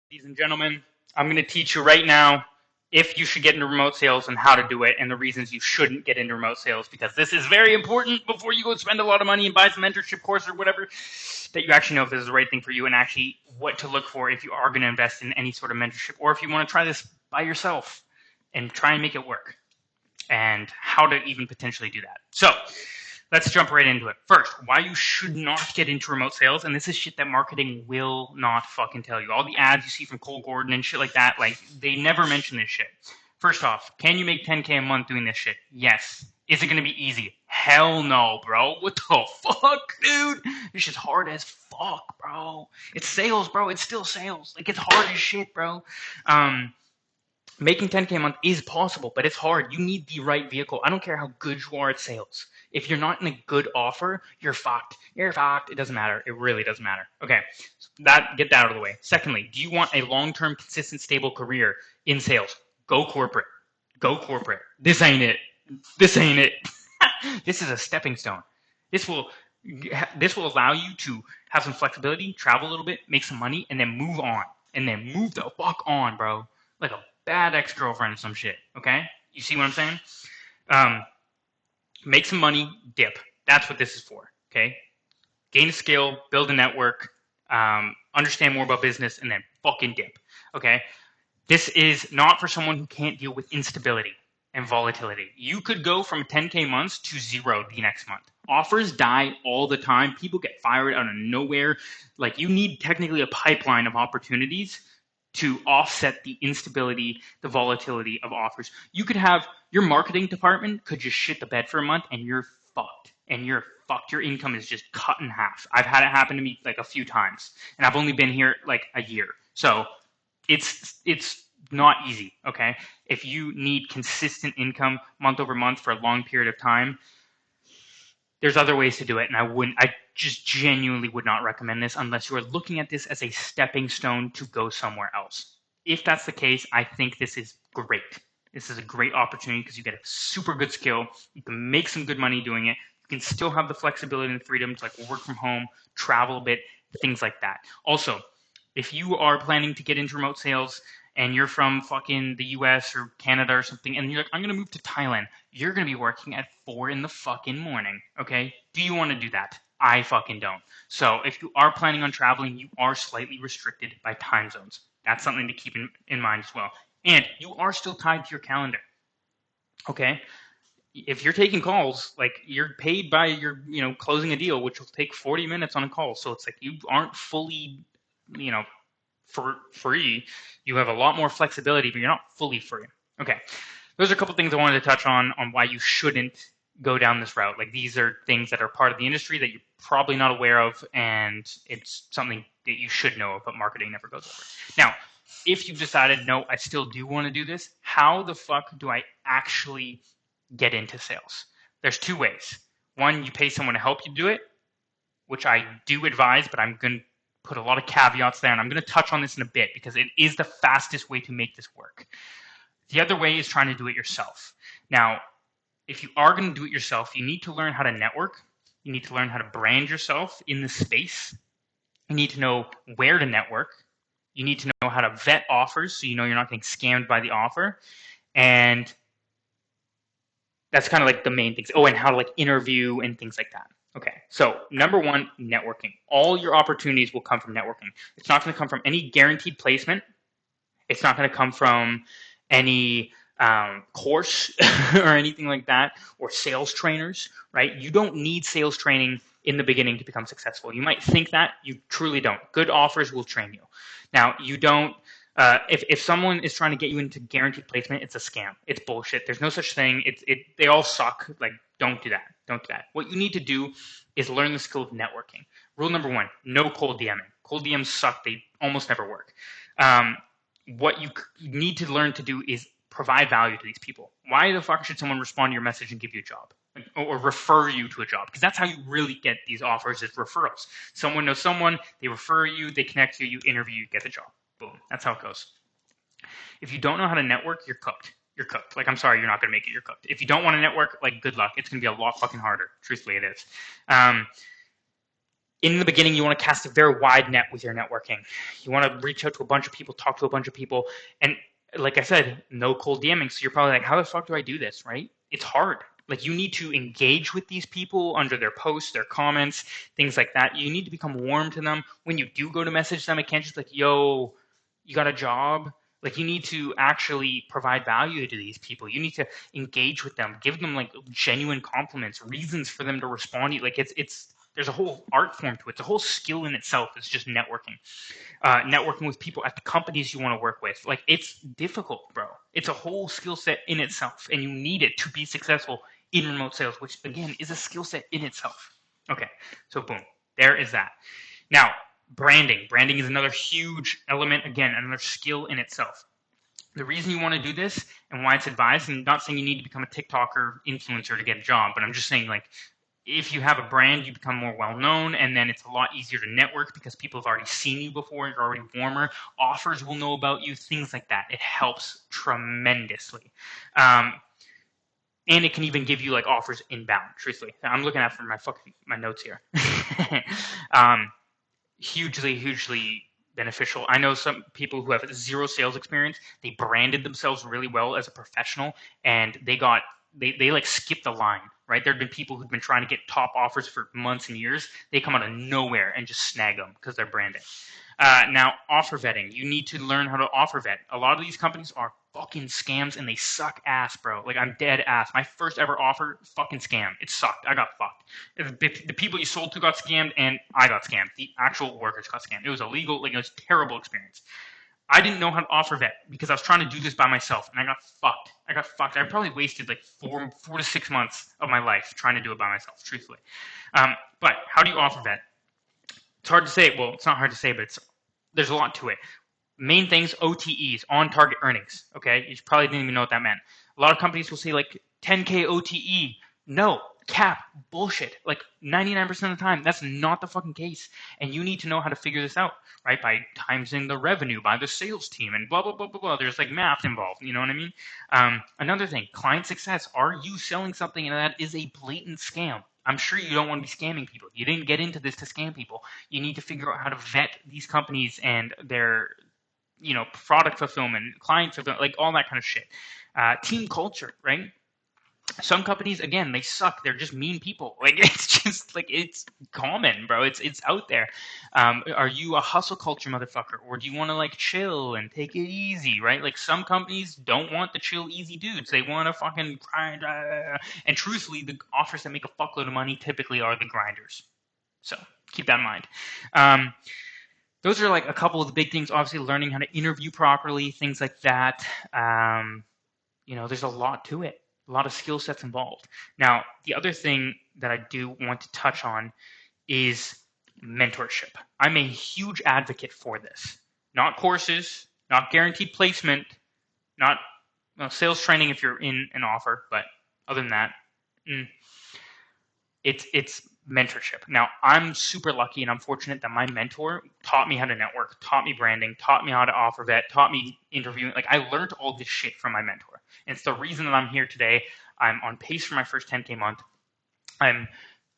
Ladies and gentlemen, I'm going to teach you right now if you should get into remote sales and how to do it and the reasons you shouldn't get into remote sales, because this is very important before you go spend a lot of money and buy some mentorship course or whatever, that you actually know if this is the right thing for you and actually what to look for if you are going to invest in any sort of mentorship, or if you want to try this by yourself and try and make it work, and how to even potentially do that. So let's jump right into it. First, why you should not get into remote sales, and this is shit that marketing will not fucking tell you. All the ads you see from Cole Gordon and shit like that, like, they never mention this shit. First off, can you make 10K a month doing this shit? Yes. Is it gonna be easy? Hell no, bro. What the fuck, dude? This shit's hard as fuck, bro. It's sales, bro. It's still sales. Like, it's hard as shit, bro. Making 10K a month is possible, but it's hard. You need the right vehicle. I don't care how good you are at sales. If you're not in a good offer, you're fucked. You're fucked. It doesn't matter. It really doesn't matter. Okay, so get that out of the way. Secondly, do you want a long-term, consistent, stable career in sales? Go corporate. Go corporate. This ain't it. This ain't it. This is a stepping stone. This will allow you to have some flexibility, travel a little bit, make some money, and then move on. And then move the fuck on, bro. Like a bad ex-girlfriend or some shit, okay? You see what I'm saying? Make some money, dip. That's what this is for, okay? Gain a skill, build a network, understand more about business, and then fucking dip, okay? This is not for someone who can't deal with instability and volatility. You could go from 10K months to zero the next month. Offers die all the time. People get fired out of nowhere. Like, you need technically a pipeline of opportunities to offset the instability, the volatility of offers. You could have your marketing department could just shit the bed for a month and you're fucked. And you're fucked. Your income is just cut in half. I've had it happen to me like a few times, and I've only been here like a year. So it's not easy, okay? If you need consistent income month over month for a long period of time, there's other ways to do it, and I just genuinely would not recommend this unless you are looking at this as a stepping stone to go somewhere else. If that's the case, I think this is great. This is a great opportunity because you get a super good skill. You can make some good money doing it. You can still have the flexibility and the freedom to like work from home, travel a bit, things like that. Also, if you are planning to get into remote sales and you're from fucking the US or Canada or something, and you're like, I'm going to move to Thailand, you're going to be working at 4 in the fucking morning, okay? Do you want to do that? I fucking don't. So if you are planning on traveling, you are slightly restricted by time zones. That's something to keep in mind as well. And you are still tied to your calendar, okay? If you're taking calls, like, you're paid by your, closing a deal, which will take 40 minutes on a call. So it's like you aren't fully, for free. You have a lot more flexibility, but you're not fully free. Okay, those are a couple things I wanted to touch on why you shouldn't go down this route. Like, these are things that are part of the industry that you're probably not aware of, and it's something that you should know of, but marketing never goes over. Now, if you've decided, no, I still do want to do this, how the fuck do I actually get into sales? There's two ways. One, you pay someone to help you do it, which I do advise, but I'm going to put a lot of caveats there, and I'm going to touch on this in a bit because it is the fastest way to make this work. The other way is trying to do it yourself. Now, if you are going to do it yourself, you need to learn how to network. You need to learn how to brand yourself in the space. You need to know where to network. You need to know how to vet offers so you know you're not getting scammed by the offer. And that's kind of like the main things. Oh, and how to like interview and things like that. Okay, so number one, networking. All your opportunities will come from networking. It's not going to come from any guaranteed placement. It's not going to come from any course or anything like that, or sales trainers, right? You don't need sales training in the beginning to become successful. You might think that, you truly don't. Good offers will train you. Now, you don't, if someone is trying to get you into guaranteed placement, it's a scam. It's bullshit. There's no such thing. They all suck. Like, don't do that. Don't do that. What you need to do is learn the skill of networking. Rule number one, no cold DMing. Cold DMs suck. They almost never work. What you need to learn to do is provide value to these people. Why the fuck should someone respond to your message and give you a job? Or refer you to a job? Because that's how you really get these offers, is referrals. Someone knows someone, they refer you, they connect you, you interview, you get the job. Boom. That's how it goes. If you don't know how to network, you're cooked. You're cooked. Like, I'm sorry, you're not going to make it. You're cooked. If you don't want to network, like, good luck. It's going to be a lot fucking harder. Truthfully, it is. in the beginning, you want to cast a very wide net with your networking. You want to reach out to a bunch of people, talk to a bunch of people, and like I said, no cold DMing. So you're probably like, how the fuck do I do this, right? It's hard. Like, you need to engage with these people under their posts, their comments, things like that. You need to become warm to them. When you do go to message them, it can't just be like, yo, you got a job? Like, you need to actually provide value to these people. You need to engage with them, give them like genuine compliments, reasons for them to respond to you. Like, it's there's a whole art form to it. It's a whole skill in itself. It's just networking. Networking with people at the companies you want to work with. Like, it's difficult, bro. It's a whole skill set in itself, and you need it to be successful in remote sales, which again is a skill set in itself. Okay, so boom, there is that. Now, branding. Branding is another huge element. Again, another skill in itself. The reason you want to do this and why it's advised, and I'm not saying you need to become a TikToker influencer to get a job, but I'm just saying, like, if you have a brand, you become more well-known, and then it's a lot easier to network because people have already seen you before. You're already warmer. Offers will know about you, things like that. It helps tremendously. And it can even give you like offers inbound, truthfully. I'm looking at from my notes here. Hugely beneficial. I know some people who have zero sales experience. They branded themselves really well as a professional, and they like skipped the line, right? There have been people who've been trying to get top offers for months and years. They come out of nowhere and just snag them because they're branding. Now, offer vetting. You need to learn how to offer vet. A lot of these companies are fucking scams, and they suck ass, bro. Like, I'm dead ass. My first ever offer, fucking scam. It sucked. I got fucked. The people you sold to got scammed, and I got scammed. The actual workers got scammed. It was illegal. Like, it was a terrible experience. I didn't know how to offer vet because I was trying to do this by myself, and I got fucked. I probably wasted like 4 to 6 months of my life trying to do it by myself, truthfully. But how do you offer vet? It's hard to say. Well, it's not hard to say, but there's a lot to it. Main things, OTEs, on target earnings. Okay, you probably didn't even know what that meant. A lot of companies will say like 10K OTE. No, cap, bullshit. Like 99% of the time, that's not the fucking case. And you need to know how to figure this out, right? By timesing the revenue by the sales team and blah, blah, blah, blah, blah. There's like math involved. You know what I mean? Another thing, client success. Are you selling something and that is a blatant scam? I'm sure you don't want to be scamming people. You didn't get into this to scam people. You need to figure out how to vet these companies and their, product fulfillment, client fulfillment, like all that kind of shit. Team culture, right? Some companies, again, they suck. They're just mean people. Like, it's just like, it's common, bro. It's out there. Are you a hustle culture motherfucker, or do you want to like chill and take it easy, right? Like, some companies don't want the chill, easy dudes. They want to fucking grind. And truthfully, the offers that make a fuckload of money typically are the grinders. So keep that in mind. Those are like a couple of the big things. Obviously, learning how to interview properly, things like that. There's a lot to it. A lot of skill sets involved. Now, the other thing that I do want to touch on is mentorship. I'm a huge advocate for this. Not courses, not guaranteed placement, not sales training if you're in an offer, but other than that, it's mentorship. Now, I'm super lucky and I'm fortunate that my mentor taught me how to network, taught me branding, taught me how to offer vet, taught me interviewing. Like, I learned all this shit from my mentor. And it's the reason that I'm here today. I'm on pace for my first 10K month. I'm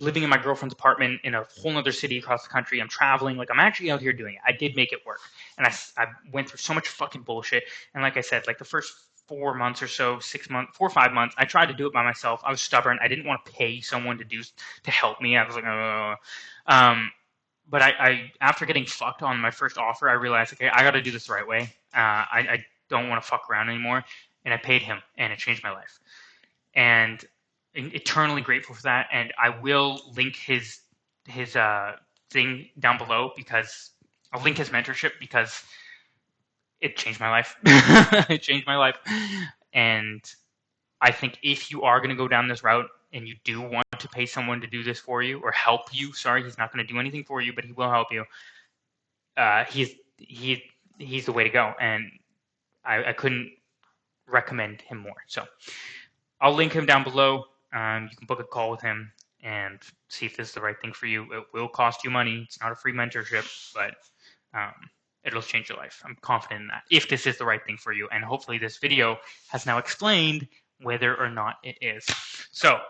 living in my girlfriend's apartment in a whole other city across the country. I'm traveling. Like, I'm actually out here doing it. I did make it work. And I went through so much fucking bullshit. And like I said, like the first 4 months or so, 4 or 5 months, I tried to do it by myself. I was stubborn. I didn't want to pay someone to help me. I was like, but I after getting fucked on my first offer, I realized, okay, I got to do this the right way. I don't want to fuck around anymore. And I paid him, and it changed my life. And eternally grateful for that. And I will link his thing down below, because I'll link his mentorship, because it changed my life. It changed my life. And I think if you are going to go down this route and you do want to pay someone to do this for you, or help you, sorry, he's not going to do anything for you, but he will help you. He's the way to go. And I couldn't recommend him more. So I'll link him down below. You can book a call with him and see if this is the right thing for you. It will cost you money. It's not a free mentorship, but it'll change your life. I'm confident in that, if this is the right thing for you. And hopefully this video has now explained whether or not it is. So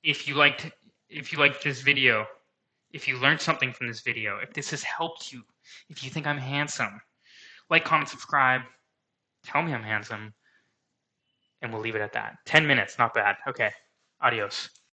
if you liked this video, If you learned something from this video, if this has helped you, if you think I'm handsome, like, comment, subscribe, tell me I'm handsome, and we'll leave it at that. 10 minutes, not bad. Okay, adios.